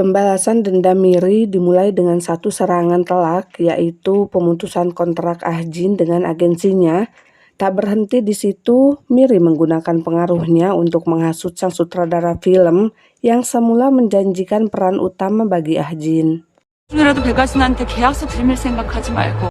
Pembalasan dendam Miri dimulai dengan satu serangan telak, yaitu pemutusan kontrak Ahjin dengan agensinya. Tak berhenti di situ, Miri menggunakan pengaruhnya untuk menghasut sang sutradara film yang semula menjanjikan peran utama bagi Ahjin.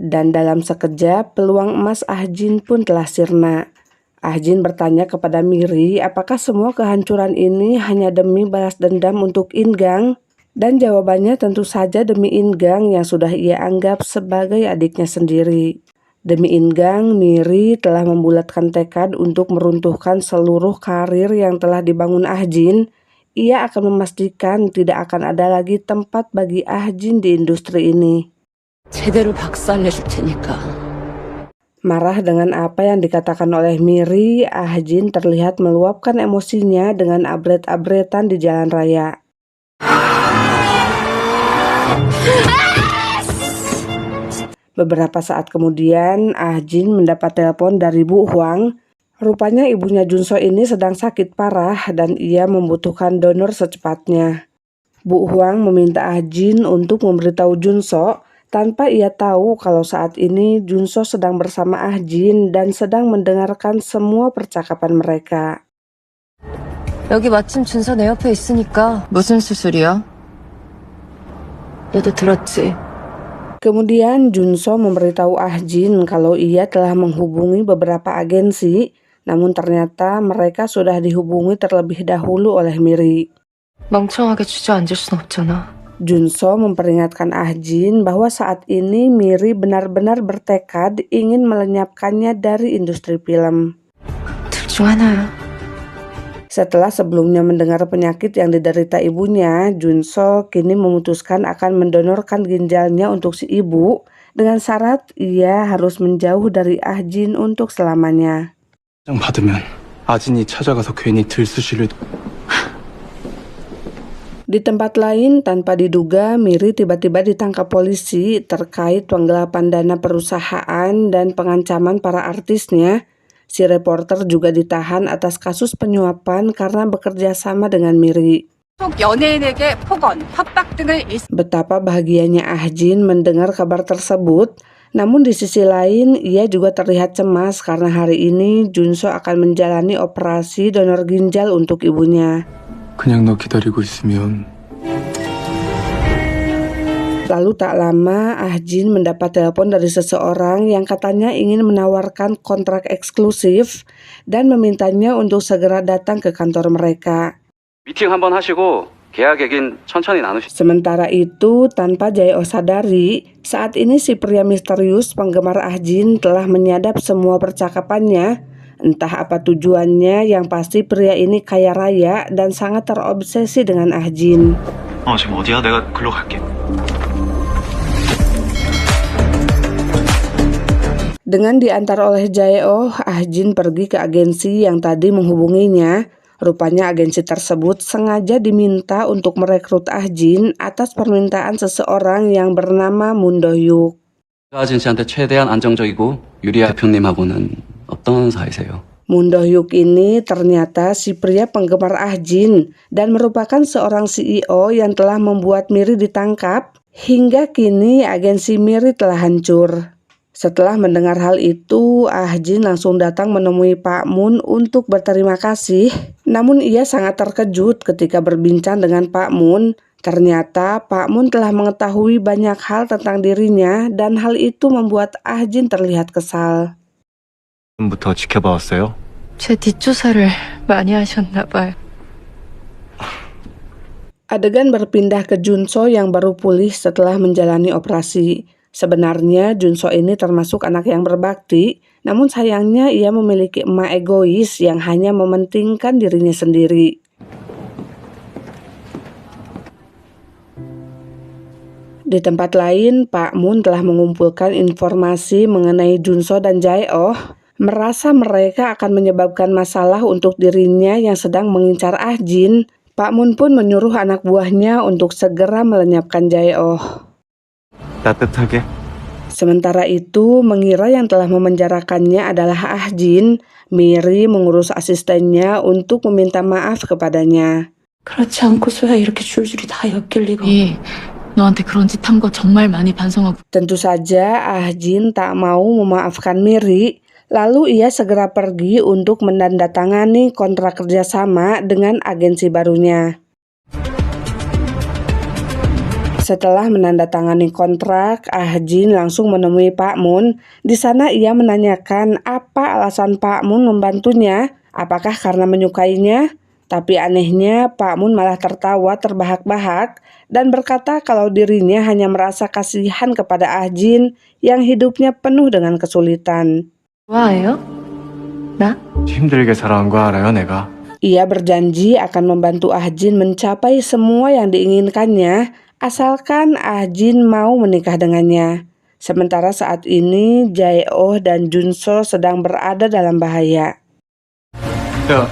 Dan dalam sekejap, peluang emas Ahjin pun telah sirna. Ahjin bertanya kepada Miri apakah semua kehancuran ini hanya demi balas dendam untuk Ingang. Dan jawabannya tentu saja demi Ingang yang sudah ia anggap sebagai adiknya sendiri. Demi Ingang, Miri telah membulatkan tekad untuk meruntuhkan seluruh karir yang telah dibangun Ahjin. Ia akan memastikan tidak akan ada lagi tempat bagi Ahjin di industri ini. Marah dengan apa yang dikatakan oleh Miri, Ahjin terlihat meluapkan emosinya dengan abret-abretan di jalan raya. Beberapa saat kemudian, Ahjin mendapat telepon dari Bu Hwang. Rupanya ibunya Junso ini sedang sakit parah dan ia membutuhkan donor secepatnya. Bu Hwang meminta Ahjin untuk memberitahu Junso tanpa ia tahu kalau saat ini Junso sedang bersama Ahjin dan sedang mendengarkan semua percakapan mereka. 여기 마침 준서 내 옆에 있으니까 무슨 수술이야? 너도 들었지? Kemudian Junso memberitahu Ahjin kalau ia telah menghubungi beberapa agensi, namun ternyata mereka sudah dihubungi terlebih dahulu oleh Miri. 멍청하게 주저앉을 순 없잖아. Junso memperingatkan Ahjin bahwa saat ini Miri benar-benar bertekad ingin melenyapkannya dari industri film. 둘 중 하나야. Setelah sebelumnya mendengar penyakit yang diderita ibunya, Junso kini memutuskan akan mendonorkan ginjalnya untuk si ibu dengan syarat ia harus menjauh dari Ahjin untuk selamanya. 받으면 아진이 찾아가서 괜히 들쑤시를. Di tempat lain, tanpa diduga, Miri tiba-tiba ditangkap polisi terkait penggelapan dana perusahaan dan pengancaman para artisnya. Si reporter juga ditahan atas kasus penyuapan karena bekerja sama dengan Miri. Betapa bahagianya Ahjin mendengar kabar tersebut, namun di sisi lain ia juga terlihat cemas karena hari ini Junso akan menjalani operasi donor ginjal untuk ibunya. 그냥 너 기다리고 있으면. Lalu tak lama, Ahjin mendapat telepon dari seseorang yang katanya ingin menawarkan kontrak eksklusif dan memintanya untuk segera datang ke kantor mereka. 미팅 한번 하시고 계약액인 천천히 나누시. Sementara itu, tanpa Jae-oh sadari, saat ini si pria misterius penggemar Ahjin telah menyadap semua percakapannya. Entah apa tujuannya, yang pasti pria ini kaya raya dan sangat terobsesi dengan Ahjin. 지금 어디야? 내가 글로 갈게. Dengan diantar oleh Jae-oh, Ahjin pergi ke agensi yang tadi menghubunginya. Rupanya agensi tersebut sengaja diminta untuk merekrut Ahjin atas permintaan seseorang yang bernama Moon Do-hyuk. 아진 씨한테 최대한 안정적이고 유리한 대표님하고는 어떤 사이세요? Moon Do-hyuk ini ternyata si pria penggemar Ahjin dan merupakan seorang CEO yang telah membuat Miri ditangkap. Hingga kini agensi Miri telah hancur. Setelah mendengar hal itu, Ahjin langsung datang menemui Pak Moon untuk berterima kasih. Namun ia sangat terkejut ketika berbincang dengan Pak Moon. Ternyata Pak Moon telah mengetahui banyak hal tentang dirinya dan hal itu membuat Ahjin terlihat kesal. 부터 지켜봐왔어요? 제 뒷조사를 많이 하셨나 봐요. Adegan berpindah ke Junso yang baru pulih setelah menjalani operasi. Sebenarnya Junso ini termasuk anak yang berbakti, namun sayangnya ia memiliki emak egois yang hanya mementingkan dirinya sendiri. Di tempat lain, Pak Moon telah mengumpulkan informasi mengenai Junso dan Jae-oh. Merasa mereka akan menyebabkan masalah untuk dirinya yang sedang mengincar Ahjin. Pak Moon pun menyuruh anak buahnya untuk segera melenyapkan Jae-oh. 따뜻하게. Sementara itu, mengira yang telah memenjarakannya adalah Ahjin, Miri mengurus asistennya untuk meminta maaf kepadanya. 그렇지 않고서야 이렇게 줄줄이 다 엮일 리가. 너한테 그런 짓 한 거 정말 많이 반성하고. Tentu saja Ah-jin tak mau memaafkan Miri, lalu ia segera pergi untuk menandatangani kontrak kerjasama dengan agensi barunya. Setelah menandatangani kontrak, Ah-jin langsung menemui Pak Moon. Di sana ia menanyakan apa alasan Pak Moon membantunya, apakah karena menyukainya? Tapi anehnya Pak Moon malah tertawa terbahak-bahak dan berkata kalau dirinya hanya merasa kasihan kepada Ah-jin yang hidupnya penuh dengan kesulitan. 좋아해요? 나? 힘들게 살아온 거 알아요, 내가. Ia berjanji akan membantu Ah-jin mencapai semua yang diinginkannya, asalkan Ah-jin mau menikah dengannya. Sementara saat ini Jae-oh dan Junso sedang berada dalam bahaya. 야,